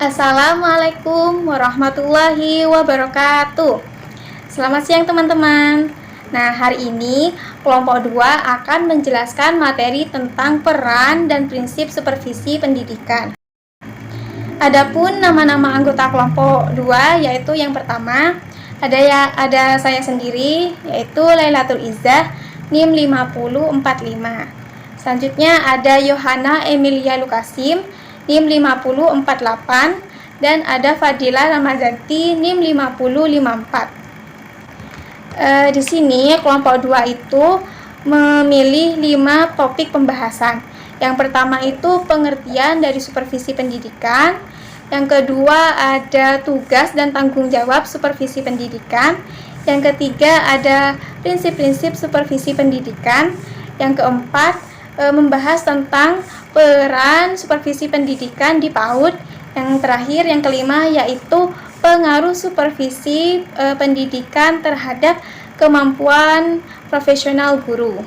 Assalamualaikum warahmatullahi wabarakatuh. Selamat siang teman-teman. Nah, hari ini kelompok 2 akan menjelaskan materi tentang peran dan prinsip supervisi pendidikan. Adapun nama-nama anggota kelompok 2 yaitu yang pertama ada saya sendiri yaitu Lailatul Izzah NIM 5045. Selanjutnya ada Yohana Emilia Lukasim NIM 5048 dan ada Fadila Ramazanti NIM 5054. Di sini kelompok 2 itu memilih 5 topik pembahasan. Yang pertama itu pengertian dari supervisi pendidikan. Yang kedua ada tugas dan tanggung jawab supervisi pendidikan. Yang ketiga ada prinsip-prinsip supervisi pendidikan. Yang keempat membahas tentang peran supervisi pendidikan di PAUD. Yang terakhir, yang kelima, yaitu pengaruh supervisi pendidikan terhadap kemampuan profesional guru.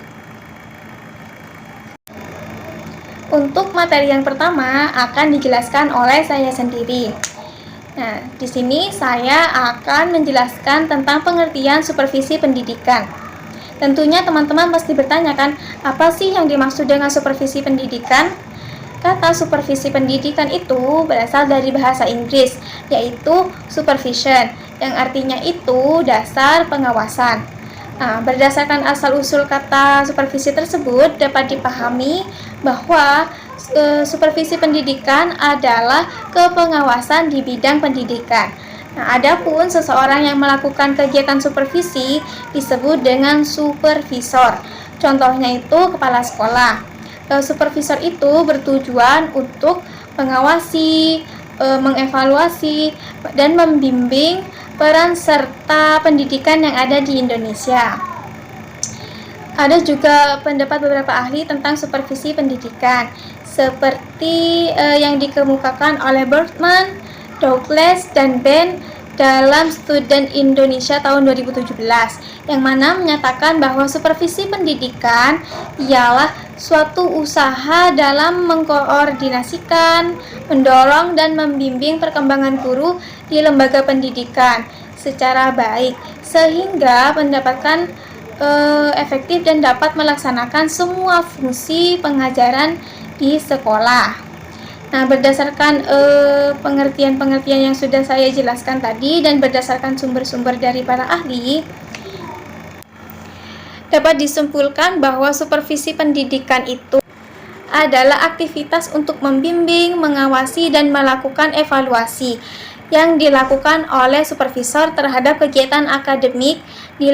Untuk materi yang pertama akan dijelaskan oleh saya sendiri. Nah, di sini saya akan menjelaskan tentang pengertian supervisi pendidikan. Tentunya teman-teman pasti bertanya kan, apa sih yang dimaksud dengan supervisi pendidikan? Kata supervisi pendidikan itu berasal dari bahasa Inggris, yaitu supervision, yang artinya itu dasar pengawasan. Nah, berdasarkan asal-usul kata supervisi tersebut dapat dipahami bahwa supervisi pendidikan adalah kepengawasan di bidang pendidikan. Nah, adapun seseorang yang melakukan kegiatan supervisi disebut dengan supervisor. Contohnya itu kepala sekolah. Supervisor itu bertujuan untuk mengawasi, mengevaluasi, dan membimbing peran serta pendidikan yang ada di Indonesia. Ada juga pendapat beberapa ahli tentang supervisi pendidikan, seperti yang dikemukakan oleh Bertman, Douglas, dan Ben dalam Student Indonesia tahun 2017, yang mana menyatakan bahwa supervisi pendidikan ialah suatu usaha dalam mengkoordinasikan, mendorong, dan membimbing perkembangan guru di lembaga pendidikan secara baik, sehingga mendapatkan efektif dan dapat melaksanakan semua fungsi pengajaran di sekolah. Nah, berdasarkan pengertian-pengertian yang sudah saya jelaskan tadi dan berdasarkan sumber-sumber dari para ahli, dapat disimpulkan bahwa supervisi pendidikan itu adalah aktivitas untuk membimbing, mengawasi, dan melakukan evaluasi yang dilakukan oleh supervisor terhadap kegiatan akademik di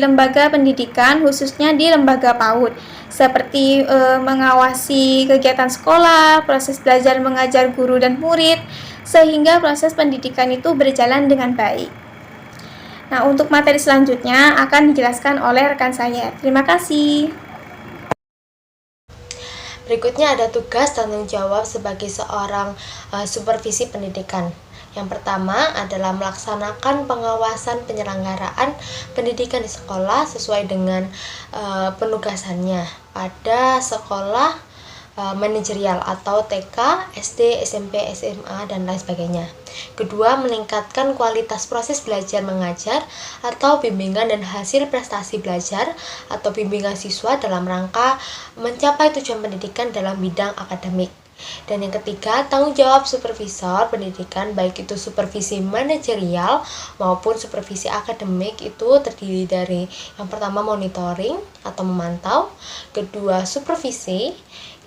lembaga pendidikan, khususnya di lembaga PAUD, seperti mengawasi kegiatan sekolah, proses belajar mengajar guru dan murid, sehingga proses pendidikan itu berjalan dengan baik. Nah, untuk materi selanjutnya akan dijelaskan oleh rekan saya. Terima kasih. Berikutnya ada tugas tanggung jawab sebagai seorang supervisi pendidikan. Yang pertama adalah melaksanakan pengawasan penyelenggaraan pendidikan di sekolah sesuai dengan penugasannya pada sekolah manajerial atau TK, SD, SMP, SMA, dan lain sebagainya. Kedua, meningkatkan kualitas proses belajar mengajar atau bimbingan dan hasil prestasi belajar atau bimbingan siswa dalam rangka mencapai tujuan pendidikan dalam bidang akademik. Dan yang ketiga, tanggung jawab supervisor pendidikan, baik itu supervisi manajerial maupun supervisi akademik, itu terdiri dari yang pertama monitoring atau memantau, kedua supervisi,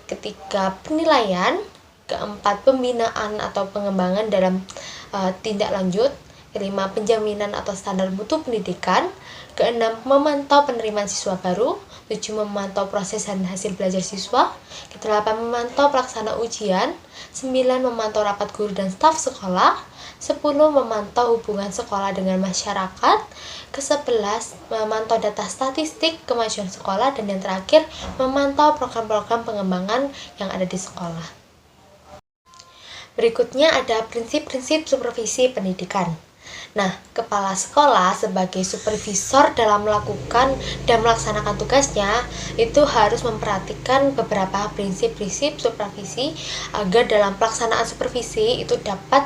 ketiga penilaian, keempat pembinaan atau pengembangan dalam tindak lanjut, kelima penjaminan atau standar mutu pendidikan, keenam memantau penerimaan siswa baru, 7 memantau proses dan hasil belajar siswa, ke-8 memantau pelaksana ujian, 9 memantau rapat guru dan staf sekolah, 10 memantau hubungan sekolah dengan masyarakat, ke-11 memantau data statistik kemajuan sekolah, dan yang terakhir memantau program-program pengembangan yang ada di sekolah. Berikutnya ada prinsip-prinsip supervisi pendidikan. Nah, kepala sekolah sebagai supervisor dalam melakukan dan melaksanakan tugasnya itu harus memperhatikan beberapa prinsip-prinsip supervisi agar dalam pelaksanaan supervisi itu dapat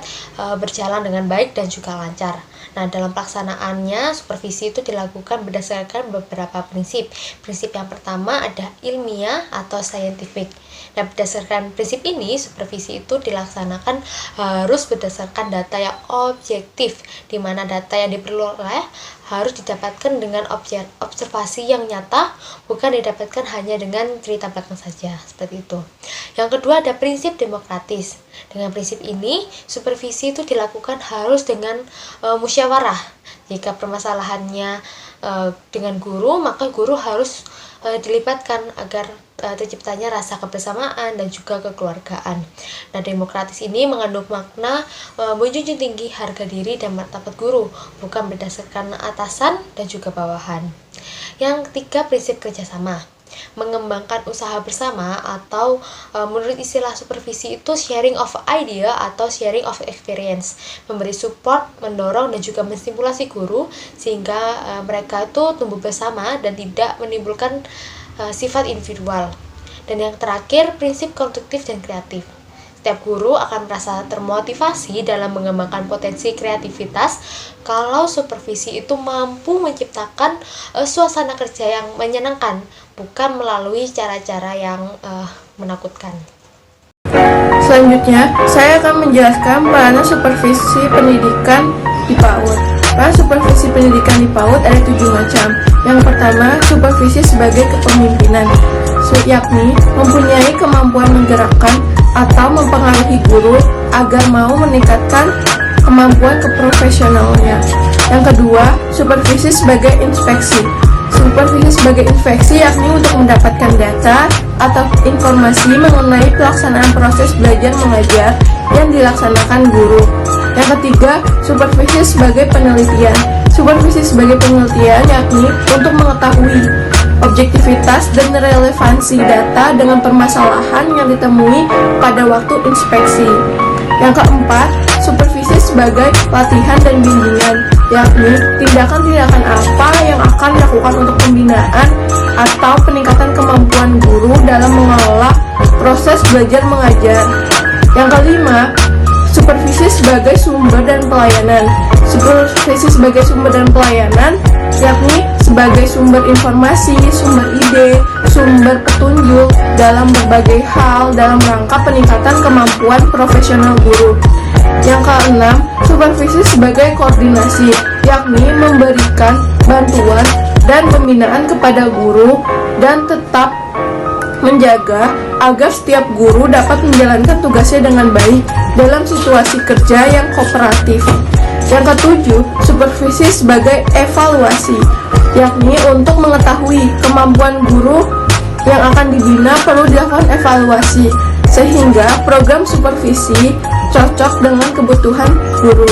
berjalan dengan baik dan juga lancar. Nah, dalam pelaksanaannya supervisi itu dilakukan berdasarkan beberapa prinsip. Prinsip yang pertama ada ilmiah atau scientific. Nah, berdasarkan prinsip ini, supervisi itu dilaksanakan harus berdasarkan data yang objektif, di mana data yang diperoleh harus didapatkan dengan observasi yang nyata, bukan didapatkan hanya dengan cerita belakang saja, seperti itu. Yang kedua ada prinsip demokratis. Dengan prinsip ini, supervisi itu dilakukan harus dengan musyawarah. Jika permasalahannya dengan guru, maka guru harus dilibatkan agar terciptanya rasa kebersamaan dan juga kekeluargaan. Nah, demokratis ini mengandung makna menjunjung tinggi harga diri dan martabat guru, bukan berdasarkan atasan dan juga bawahan. Yang ketiga, prinsip kerjasama. Mengembangkan usaha bersama atau menurut istilah supervisi itu sharing of idea atau sharing of experience, memberi support, mendorong dan juga menstimulasi guru sehingga mereka itu tumbuh bersama dan tidak menimbulkan sifat individual. Dan yang terakhir, prinsip konstruktif dan kreatif. Setiap guru akan merasa termotivasi dalam mengembangkan potensi kreativitas kalau supervisi itu mampu menciptakan suasana kerja yang menyenangkan, bukan melalui cara-cara yang menakutkan. Selanjutnya, saya akan menjelaskan peranan supervisi pendidikan di PAUD. Peran supervisi pendidikan di PAUD ada 7 macam. Yang pertama, supervisi sebagai kepemimpinan, yakni mempunyai kemampuan menggerakkan atau mempengaruhi guru agar mau meningkatkan kemampuan keprofesionalnya. Yang kedua, supervisi sebagai inspeksi. Supervisi sebagai inspeksi yakni untuk mendapatkan data atau informasi mengenai pelaksanaan proses belajar mengajar yang dilaksanakan guru. Yang ketiga, supervisi sebagai penelitian. Supervisi sebagai penelitian yakni untuk mengetahui objektivitas dan relevansi data dengan permasalahan yang ditemui pada waktu inspeksi. Yang keempat, supervisi sebagai pelatihan dan bimbingan, yakni tindakan-tindakan apa yang akan dilakukan untuk pembinaan atau peningkatan kemampuan guru dalam mengelola proses belajar mengajar. Yang kelima, supervisi sebagai sumber dan pelayanan. Supervisi sebagai sumber dan pelayanan yakni sebagai sumber informasi, sumber ide, sumber petunjuk dalam berbagai hal dalam rangka peningkatan kemampuan profesional guru. Yang keenam, supervisi sebagai koordinasi, yakni memberikan bantuan dan pembinaan kepada guru dan tetap menjaga agar setiap guru dapat menjalankan tugasnya dengan baik dalam situasi kerja yang kooperatif. Yang ketujuh, supervisi sebagai evaluasi, yakni untuk mengetahui kemampuan guru yang akan dibina perlu dilakukan evaluasi, sehingga program supervisi cocok dengan kebutuhan guru.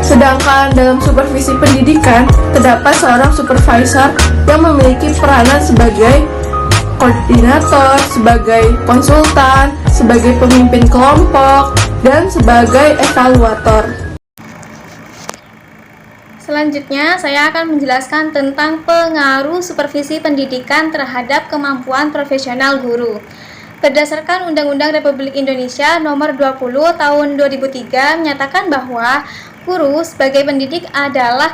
Sedangkan dalam supervisi pendidikan, terdapat seorang supervisor yang memiliki peranan sebagai koordinator, sebagai konsultan, sebagai pemimpin kelompok, dan sebagai evaluator. Selanjutnya, saya akan menjelaskan tentang pengaruh supervisi pendidikan terhadap kemampuan profesional guru. Berdasarkan Undang-Undang Republik Indonesia Nomor 20 Tahun 2003 menyatakan bahwa guru sebagai pendidik adalah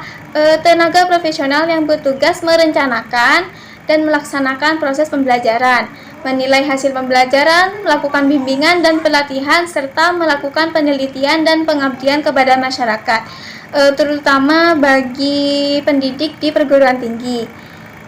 tenaga profesional yang bertugas merencanakan dan melaksanakan proses pembelajaran, menilai hasil pembelajaran, melakukan bimbingan dan pelatihan, serta melakukan penelitian dan pengabdian kepada masyarakat, terutama bagi pendidik di perguruan tinggi.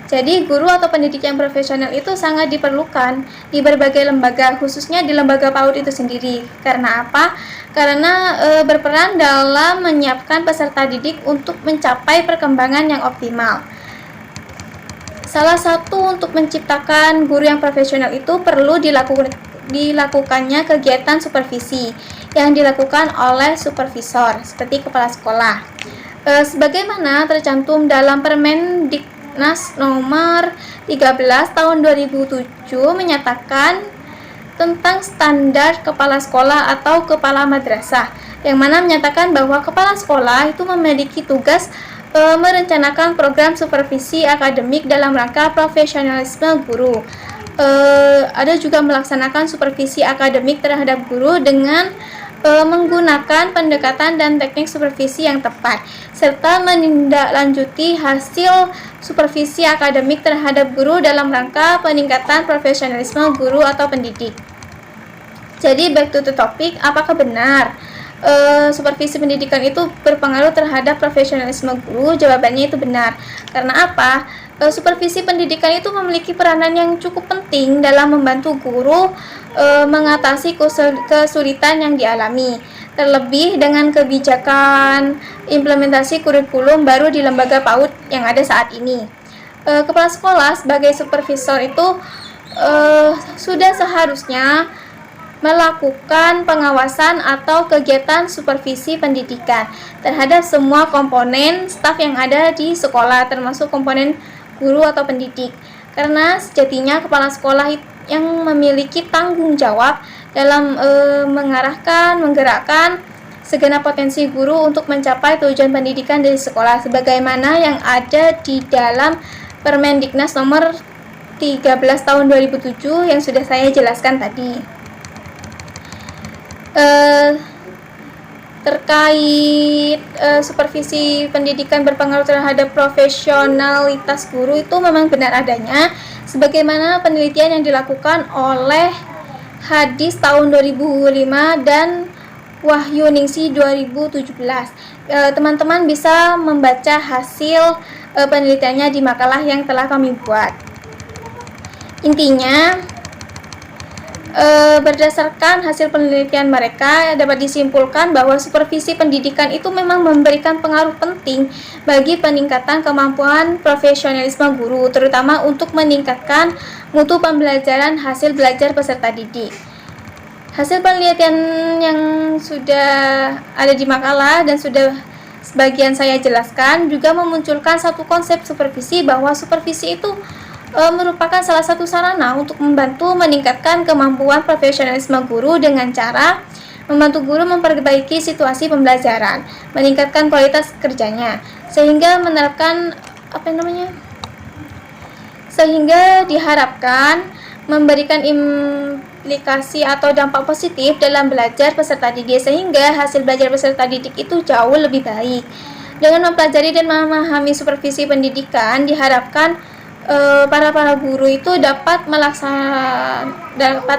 Jadi, guru atau pendidik yang profesional itu sangat diperlukan di berbagai lembaga, khususnya di lembaga PAUD itu sendiri. Karena apa? Karena berperan dalam menyiapkan peserta didik untuk mencapai perkembangan yang optimal. Salah satu untuk menciptakan guru yang profesional itu perlu dilakukannya kegiatan supervisi yang dilakukan oleh supervisor seperti kepala sekolah. Sebagaimana tercantum dalam Permendiknas nomor 13 tahun 2007 menyatakan tentang standar kepala sekolah atau kepala madrasah, yang mana menyatakan bahwa kepala sekolah itu memiliki tugas merencanakan program supervisi akademik dalam rangka profesionalisme guru. Ada juga melaksanakan supervisi akademik terhadap guru dengan menggunakan pendekatan dan teknik supervisi yang tepat, serta menindaklanjuti hasil supervisi akademik terhadap guru dalam rangka peningkatan profesionalisme guru atau pendidik. Jadi back to the topic, apakah benar supervisi pendidikan itu berpengaruh terhadap profesionalisme guru? Jawabannya itu benar. Karena apa? Supervisi pendidikan itu memiliki peranan yang cukup penting dalam membantu guru mengatasi kesulitan yang dialami, terlebih dengan kebijakan implementasi kurikulum baru di lembaga PAUD yang ada saat ini. Kepala sekolah sebagai supervisor itu sudah seharusnya melakukan pengawasan atau kegiatan supervisi pendidikan terhadap semua komponen staf yang ada di sekolah, termasuk komponen guru atau pendidik. Karena sejatinya kepala sekolah yang memiliki tanggung jawab dalam mengarahkan, menggerakkan segenap potensi guru untuk mencapai tujuan pendidikan dari sekolah, sebagaimana yang ada di dalam Permendiknas nomor 13 tahun 2007 yang sudah saya jelaskan tadi. Terkait supervisi pendidikan berpengaruh terhadap profesionalitas guru, itu memang benar adanya, sebagaimana penelitian yang dilakukan oleh Hadis tahun 2005 dan Wahyu Ningsi 2017. Teman-teman bisa membaca hasil penelitiannya di makalah yang telah kami buat. Intinya, berdasarkan hasil penelitian mereka dapat disimpulkan bahwa supervisi pendidikan itu memang memberikan pengaruh penting bagi peningkatan kemampuan profesionalisme guru, terutama untuk meningkatkan mutu pembelajaran hasil belajar peserta didik. Hasil penelitian yang sudah ada di makalah dan sudah sebagian saya jelaskan juga memunculkan satu konsep supervisi, bahwa supervisi itu merupakan salah satu sarana untuk membantu meningkatkan kemampuan profesionalisme guru dengan cara membantu guru memperbaiki situasi pembelajaran, meningkatkan kualitas kerjanya, sehingga diharapkan memberikan implikasi atau dampak positif dalam belajar peserta didik, sehingga hasil belajar peserta didik itu jauh lebih baik. Dengan mempelajari dan memahami supervisi pendidikan, diharapkan para guru itu dapat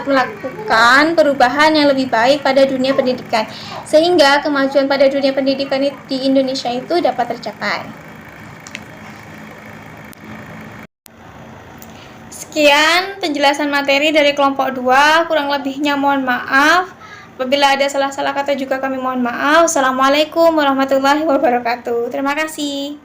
melakukan perubahan yang lebih baik pada dunia pendidikan, sehingga kemajuan pada dunia pendidikan di Indonesia itu dapat tercapai. Sekian penjelasan materi dari kelompok 2, kurang lebihnya mohon maaf. Apabila ada salah-salah kata juga kami mohon maaf. Assalamualaikum warahmatullahi wabarakatuh. Terima kasih.